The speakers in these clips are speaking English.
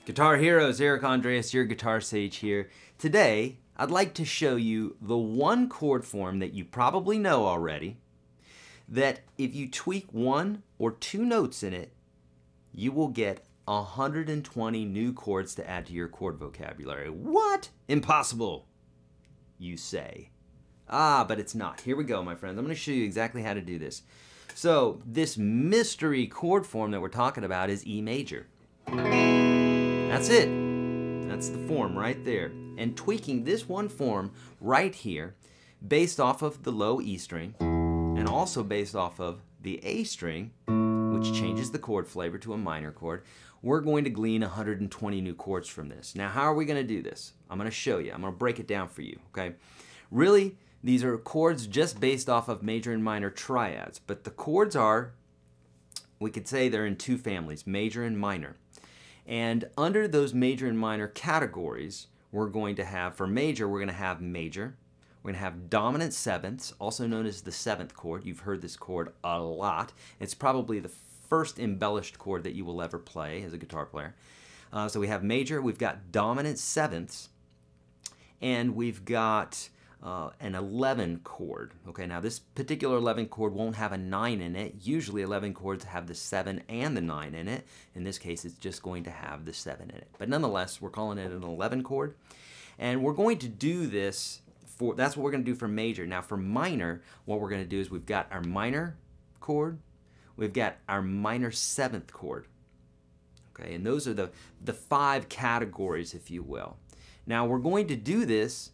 Guitar Heroes, Eric Andreas, your Guitar Sage here. Today, I'd like to show you the one chord form that you probably know already, that if you tweak one or two notes in it, you will get 120 new chords to add to your chord vocabulary. What? Impossible, you say. But it's not. Here we go, my friends. I'm going to show you exactly how to do this. So, this mystery chord form that we're talking about is E major. That's it. That's the form right there. And tweaking this one form right here, based off of the low E string, and also based off of the A string, which changes the chord flavor to a minor chord, we're going to glean 120 new chords from this. Now, how are we going to do this? I'm going to show you. I'm going to break it down for you, okay? Really, these are chords just based off of major and minor triads, but the chords are, we could say they're in two families, major and minor. And under those major and minor categories, we're going to have, for major, we're going to have major. We're going to have dominant sevenths, also known as the seventh chord. You've heard this chord a lot. It's probably the first embellished chord that you will ever play as a guitar player. So we have major, we've got dominant sevenths, and we've got an 11 chord. Okay, now this particular 11 chord won't have a 9 in it. Usually 11 chords have the 7 and the 9 in it. In this case, it's just going to have the 7 in it. But nonetheless, we're calling it an 11 chord. And we're going to do this for, that's what we're going to do for major. Now for minor, what we're going to do is we've got our minor chord, we've got our minor 7th chord. Okay, and those are the 5 categories, if you will. Now we're going to do this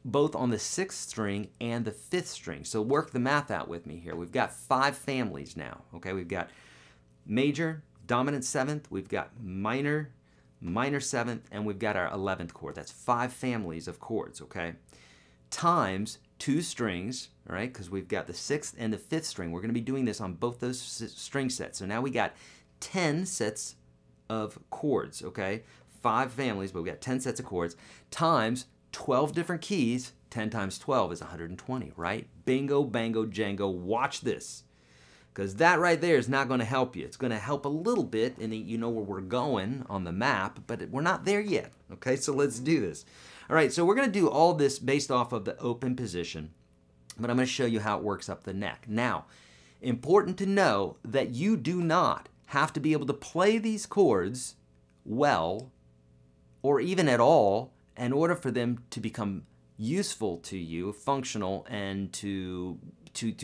both on the 6th string and the 5th string. So work the math out with me here. We've got 5 families now. Okay, we've got major, dominant 7th, we've got minor, minor 7th, and we've got our 11th chord. That's 5 families of chords, okay? Times 2 strings, all right, because we've got the 6th and the 5th string. We're going to be doing this on both those string sets. So now we got 10 sets of chords, okay? 5 families, but we've got 10 sets of chords, times 12 different keys. 10 times 12 is 120, right? Bingo, bango, jango. Watch this, because that right there is not going to help you. It's going to help a little bit, and you know where we're going on the map, but we're not there yet. Okay, so let's do this. All right, so we're going to do all this based off of the open position, but I'm going to show you how it works up the neck. Now, important to know that you do not have to be able to play these chords well or even at all in order for them to become useful to you, functional, and to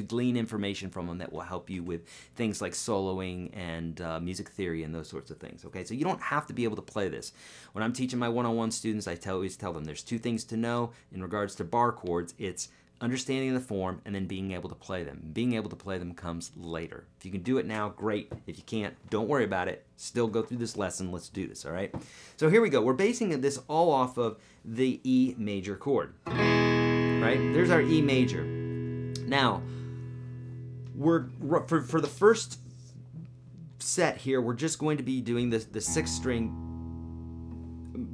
glean information from them that will help you with things like soloing and music theory and those sorts of things. Okay, so you don't have to be able to play this. When I'm teaching my one-on-one students, I always tell them there's 2 things to know in regards to bar chords. It's understanding the form and then being able to play them. Being able to play them comes later. If you can do it now, great. If you can't, don't worry about it. Still go through this lesson. Let's do this, all right? So here we go. We're basing this all off of the E major chord, right? There's our E major. Now, for the first set here, we're just going to be doing the 6th string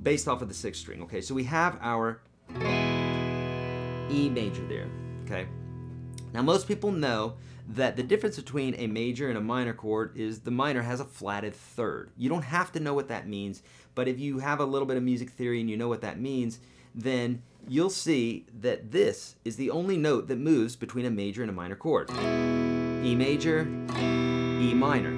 based off of the 6th string, okay? So we have our E major there, okay? Now most people know that the difference between a major and a minor chord is the minor has a flatted 3rd. You don't have to know what that means, but if you have a little bit of music theory and you know what that means, then you'll see that this is the only note that moves between a major and a minor chord. E major, E minor,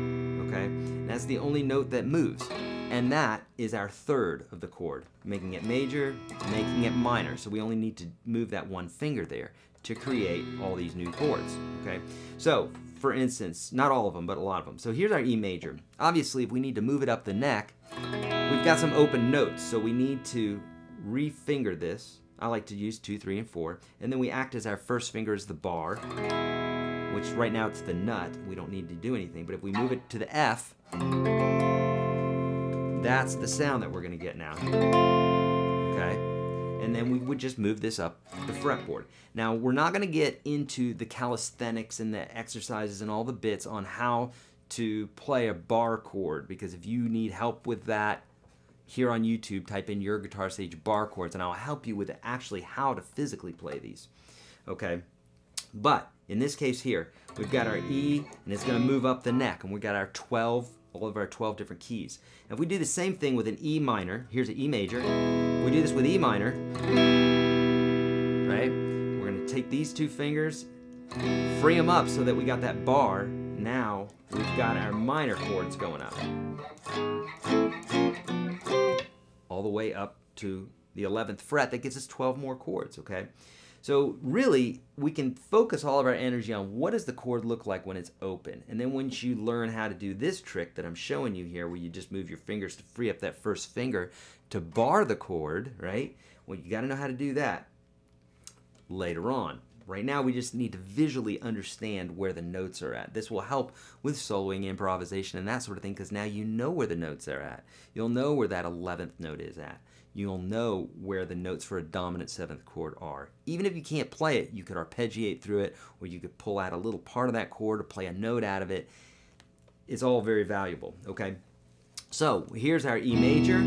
okay? And that's the only note that moves. And that is our 3rd of the chord, making it major, making it minor. So we only need to move that one finger there to create all these new chords, okay? So, for instance, not all of them, but a lot of them. So here's our E major. Obviously, if we need to move it up the neck, we've got some open notes, so we need to re-finger this. I like to use 2, 3, and 4. And then we act as our first finger as the bar, which right now it's the nut. We don't need to do anything, but if we move it to the F, that's the sound that we're going to get now, okay? And then we would just move this up the fretboard. Now, we're not going to get into the calisthenics and the exercises and all the bits on how to play a bar chord, because if you need help with that, here on YouTube, type in Your Guitar Sage bar chords, and I'll help you with actually how to physically play these, okay? But in this case here, we've got our E, and it's going to move up the neck, and we've got our 12 all of our 12 different keys. Now, if we do the same thing with an E minor, here's an E major. If we do this with E minor, right? We're going to take these two fingers, free them up so that we got that bar. Now we've got our minor chords going up. All the way up to the 11th fret. That gives us 12 more chords, okay? So really, we can focus all of our energy on what does the chord look like when it's open. And then once you learn how to do this trick that I'm showing you here, where you just move your fingers to free up that first finger to bar the chord, right? Well, you got to know how to do that later on. Right now, we just need to visually understand where the notes are at. This will help with soloing, improvisation, and that sort of thing, because now you know where the notes are at. You'll know where that 11th note is at. You'll know where the notes for a dominant 7th chord are. Even if you can't play it, you could arpeggiate through it, or you could pull out a little part of that chord or play a note out of it. It's all very valuable, okay? So here's our E major,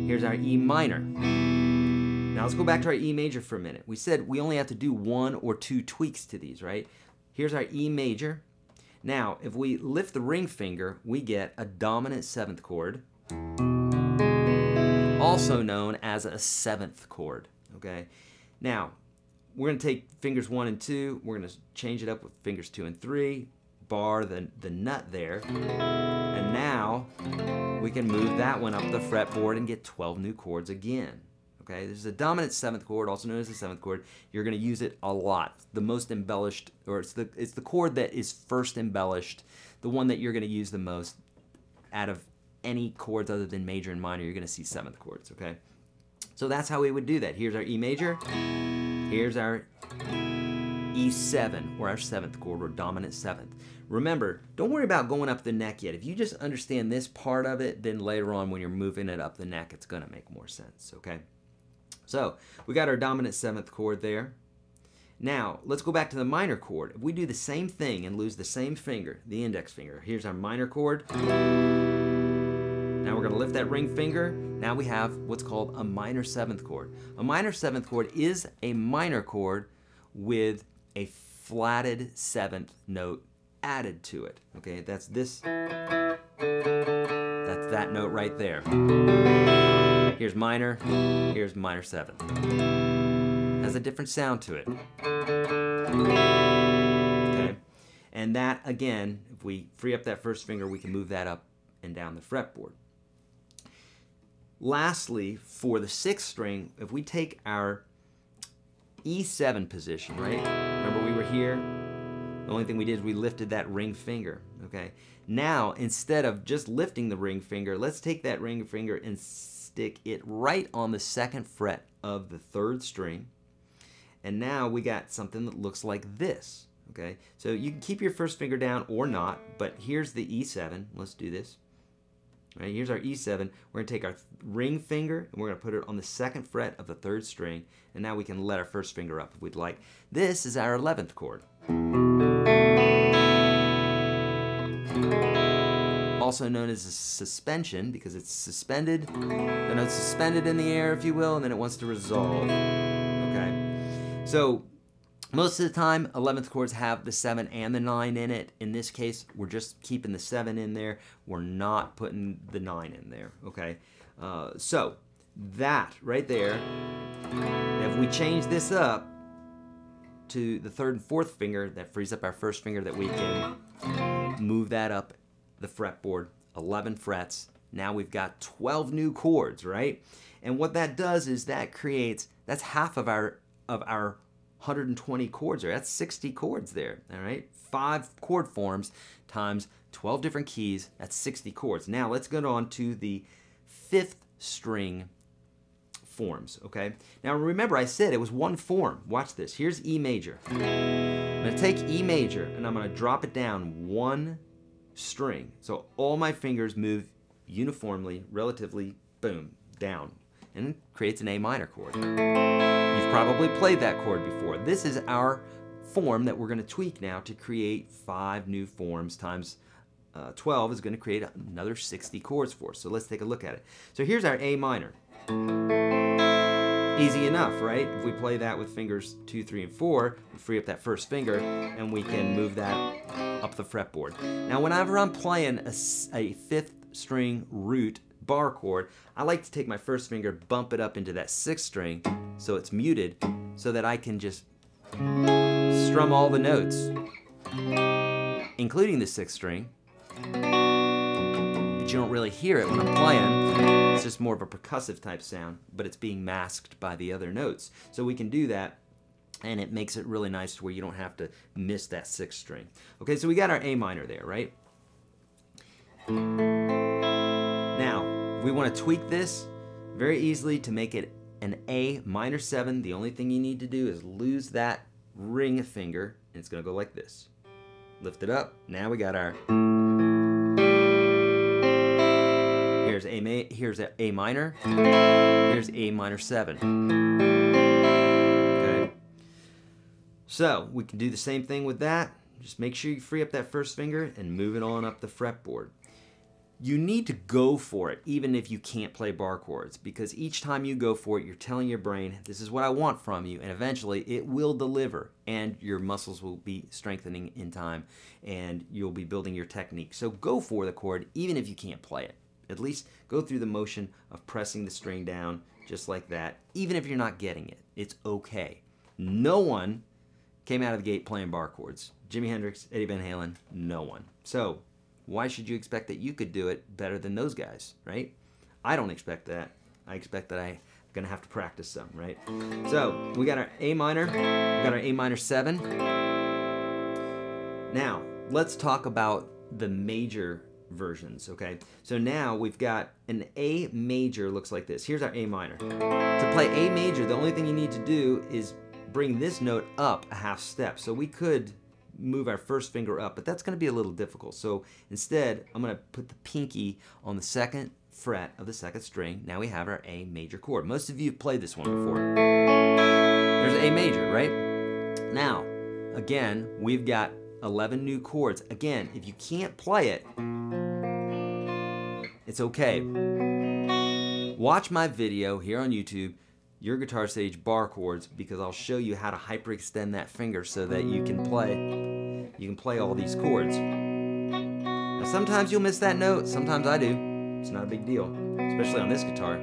here's our E minor. Now let's go back to our E major for a minute. We said we only have to do 1 or 2 tweaks to these, right? Here's our E major. Now, if we lift the ring finger, we get a dominant 7th chord, also known as a 7th chord, okay? Now, we're going to take fingers 1 and 2, we're going to change it up with fingers 2 and 3, bar the nut there, and now we can move that one up the fretboard and get 12 new chords again. Okay, this is a dominant 7th chord, also known as the 7th chord. You're going to use it a lot. The most embellished, or it's the chord that is first embellished, the one that you're going to use the most out of any chords other than major and minor. You're going to see 7th chords, okay? So that's how we would do that. Here's our E major. Here's our E7, or our 7th chord, or dominant 7th. Remember, don't worry about going up the neck yet. If you just understand this part of it, then later on when you're moving it up the neck, it's going to make more sense, okay? So we got our dominant 7th chord there. Now, let's go back to the minor chord. If we do the same thing and lose the same finger, the index finger, here's our minor chord. Now we're going to lift that ring finger. Now we have what's called a minor 7th chord. A minor 7th chord is a minor chord with a flatted 7th note added to it. Okay, that's this. That's that note right there. Here's minor, here's minor 7th. Has a different sound to it. Okay, and that again, if we free up that first finger, we can move that up and down the fretboard. Lastly, for the 6th string, if we take our E7 position, right? Remember we were here? The only thing we did is we lifted that ring finger, okay? Now, instead of just lifting the ring finger, let's take that ring finger and stick it right on the 2nd fret of the 3rd string. And now we got something that looks like this, okay? So you can keep your first finger down or not, but here's the E7. Let's do this. Right, here's our E7. We're going to take our ring finger and we're going to put it on the 2nd fret of the 3rd string. And now we can let our first finger up if we'd like. This is our 11th chord. Also known as a suspension because it's suspended. The note's suspended in the air, if you will, and then it wants to resolve. Okay? So most of the time, 11th chords have the 7 and the 9 in it. In this case, we're just keeping the 7 in there. We're not putting the 9 in there, okay? So that right there, if we change this up to the 3rd and 4th finger, that frees up our first finger that we can move that up the fretboard, 11 frets. Now we've got 12 new chords, right? And what that does is that creates, that's half of our 120 chords there. That's 60 chords there, all right? 5 chord forms times 12 different keys, that's 60 chords. Now let's go on to the 5th string forms, okay? Now remember I said it was one form. Watch this. Here's E major. I'm going to take E major and I'm going to drop it down one string. So all my fingers move uniformly, relatively, boom, down. And it creates an A minor chord. You've probably played that chord before. This is our form that we're going to tweak now to create 5 new forms times 12 is going to create another 60 chords for us. So let's take a look at it. So here's our A minor. Easy enough, right? If we play that with fingers 2, 3, and 4, we free up that first finger and we can move that up the fretboard. Now whenever I'm playing a 5th string root bar chord, I like to take my first finger, bump it up into that 6th string so it's muted, so that I can just strum all the notes, including the 6th string. But you don't really hear it when I'm playing. It's just more of a percussive type sound, but it's being masked by the other notes. So we can do that, and it makes it really nice to where you don't have to miss that 6th string. Okay, so we got our A minor there, right? Now, we want to tweak this very easily to make it an A minor 7. The only thing you need to do is lose that ring finger, and it's going to go like this. Lift it up. Now we got our... Here's A minor. Here's A minor 7. Okay. So we can do the same thing with that. Just make sure you free up that first finger and move it on up the fretboard. You need to go for it, even if you can't play bar chords, because each time you go for it, you're telling your brain, this is what I want from you, and eventually it will deliver, and your muscles will be strengthening in time, and you'll be building your technique. So go for the chord, even if you can't play it. At least go through the motion of pressing the string down, just like that, even if you're not getting it. It's okay. No one came out of the gate playing bar chords. Jimi Hendrix, Eddie Van Halen, no one. So why should you expect that you could do it better than those guys, right? I don't expect that. I expect that I'm gonna have to practice some, right? So we got our A minor, we got our A minor 7. Now, let's talk about the major versions, okay? So now we've got an A major, looks like this. Here's our A minor. To play A major, the only thing you need to do is bring this note up a half step. So we could move our first finger up, but that's going to be a little difficult. So instead, I'm going to put the pinky on the 2nd fret of the 2nd string. Now we have our A major chord. Most of you have played this one before. There's A major, right? Now, again, we've got 11 new chords. Again, if you can't play it, it's okay. Watch my video here on YouTube, YourGuitarSage bar chords, because I'll show you how to hyperextend that finger so that you can play all these chords. Now sometimes you'll miss that note, sometimes I do. It's not a big deal, especially on this guitar,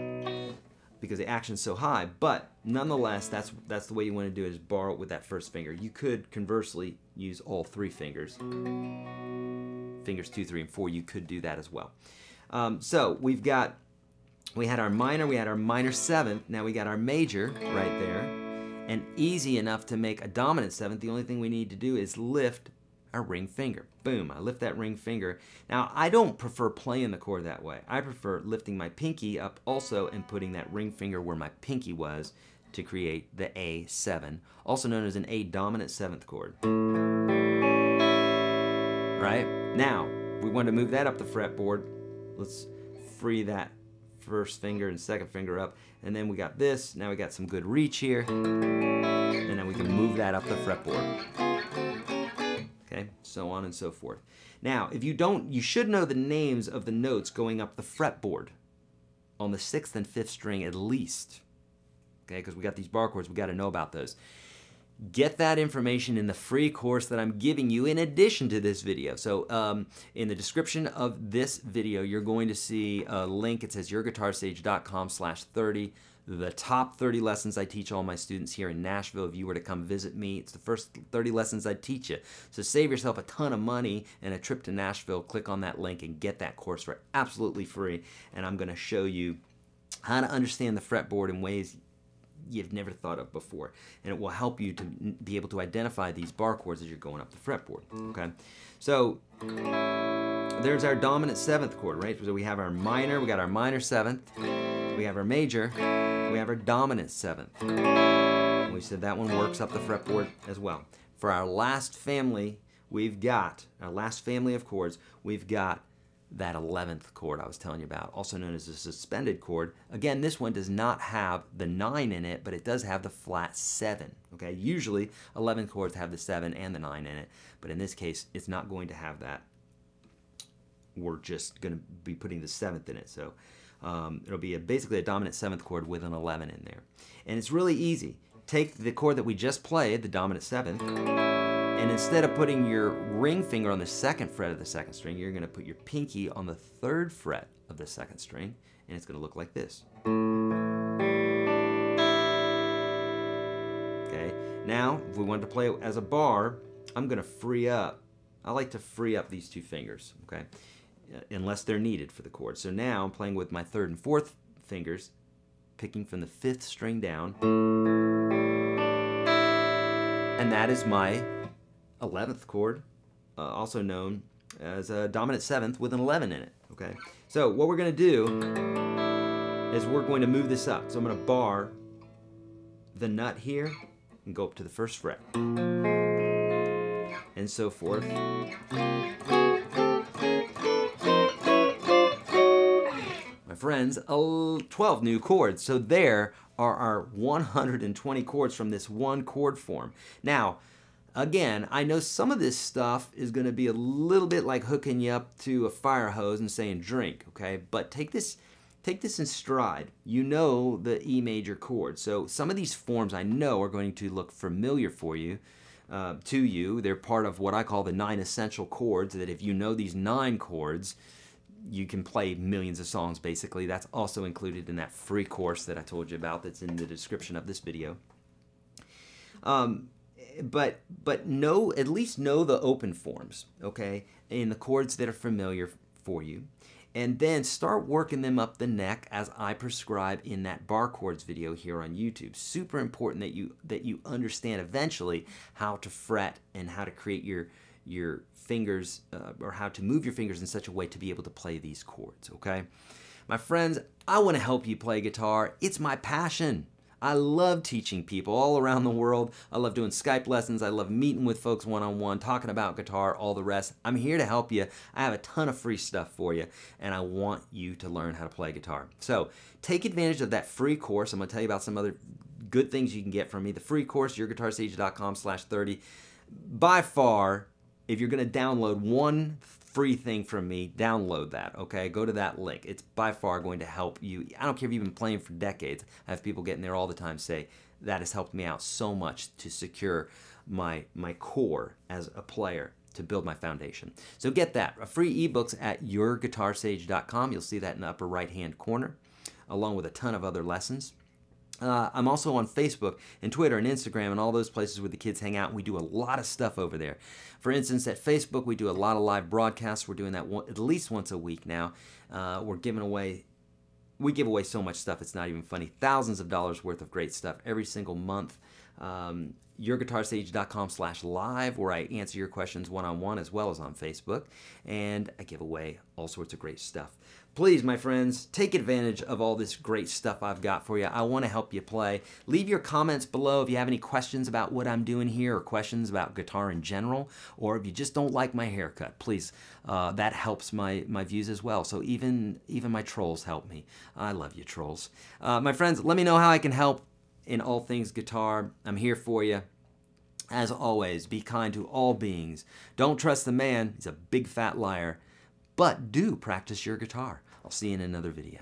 because the action's so high. But nonetheless, that's the way you want to do it, is bar it with that first finger. You could conversely use all 3 fingers. Fingers 2, 3, and 4, you could do that as well. So we had our minor, we had our minor 7th, now we got our major right there, and easy enough to make a dominant 7th. The only thing we need to do is lift our ring finger. Boom, I lift that ring finger. Now, I don't prefer playing the chord that way. I prefer lifting my pinky up also and putting that ring finger where my pinky was to create the A7, also known as an A dominant 7th chord. Right? Now, we want to move that up the fretboard. Let's free that first finger and 2nd finger up, and then we got this. Now we got some good reach here, and then we can move that up the fretboard. Okay, so on and so forth. Now, if you don't, you should know the names of the notes going up the fretboard on the 6th and 5th string at least. Okay, because we got these bar chords, we got to know about those. Get that information in the free course that I'm giving you in addition to this video. So in the description of this video, you're going to see a link. It says YourGuitarSage.com/30. The top 30 lessons I teach all my students here in Nashville. If you were to come visit me, it's the first 30 lessons I teach you. So save yourself a ton of money and a trip to Nashville. Click on that link and get that course for absolutely free. And I'm going to show you how to understand the fretboard in ways you've never thought of before, and it will help you to be able to identify these bar chords as you're going up the fretboard. Okay, so there's our dominant 7th chord, right? So we have our minor, we got our minor 7th, we have our major, we have our dominant 7th. And we said that one works up the fretboard as well. For our last family, we've got our last family of chords. We've got that 11th chord I was telling you about, also known as a suspended chord. Again, this one does not have the 9 in it, but it does have the flat 7. Okay, usually 11 chords have the 7 and the 9 in it, but in this case, it's not going to have that. We're just going to be putting the 7th in it, so it'll be basically a dominant 7th chord with an 11 in there. And it's really easy. Take the chord that we just played, the dominant 7th, And instead of putting your ring finger on the 2nd fret of the 2nd string, you're going to put your pinky on the 3rd fret of the 2nd string, and it's going to look like this. Okay, now if we wanted to play it as a bar, I'm going to free up. I like to free up these 2 fingers, okay, unless they're needed for the chord. So now I'm playing with my 3rd and 4th fingers, picking from the 5th string down, and that is my 11th chord, also known as a dominant 7th with an 11 in it, okay? So what we're going to do is we're going to move this up. So I'm going to bar the nut here and go up to the 1st fret, and so forth. My friends, 12 new chords. So there are our 120 chords from this one chord form. Now, again, I know some of this stuff is going to be a little bit like hooking you up to a fire hose and saying drink, okay? But take this in stride. You know the E major chord. So some of these forms I know are going to look familiar for you, to you. They're part of what I call the 9 essential chords, that if you know these 9 chords, you can play millions of songs, basically. That's also included in that free course that I told you about that's in the description of this video. But know, at least know the open forms, okay, in the chords that are familiar for you, and then start working them up the neck as I prescribe in that bar chords video here on YouTube. Super important that you understand eventually how to fret and how to create your fingers, or how to move your fingers in such a way to be able to play these chords, okay? My friends, I want to help you play guitar. It's my passion. I love teaching people all around the world. I love doing Skype lessons. I love meeting with folks one-on-one, talking about guitar, all the rest. I'm here to help you. I have a ton of free stuff for you, and I want you to learn how to play guitar. So take advantage of that free course. I'm going to tell you about some other good things you can get from me. The free course, YourGuitarSage.com/30. By far, if you're going to download one free thing from me, download that, okay? Go to that link. It's by far going to help you. I don't care if you've been playing for decades. I have people getting there all the time say, that has helped me out so much to secure my core as a player, to build my foundation. So get that. Free ebooks at YourGuitarSage.com. You'll see that in the upper right-hand corner, along with a ton of other lessons. I'm also on Facebook and Twitter and Instagram and all those places where the kids hang out. We do a lot of stuff over there. For instance, at Facebook, we do a lot of live broadcasts. We're doing that at least once a week now. We give away so much stuff, it's not even funny. Thousands of dollars worth of great stuff every single month. YourGuitarSage.com/live, where I answer your questions one-on-one, as well as on Facebook. And I give away all sorts of great stuff. Please, my friends, take advantage of all this great stuff I've got for you. I want to help you play. Leave your comments below if you have any questions about what I'm doing here, or questions about guitar in general, or if you just don't like my haircut. Please, that helps my views as well. So even my trolls help me. I love you, trolls. My friends, let me know how I can help in all things guitar. I'm here for you. As always, be kind to all beings. Don't trust the man. He's a big fat liar. But do practice your guitar. I'll see you in another video.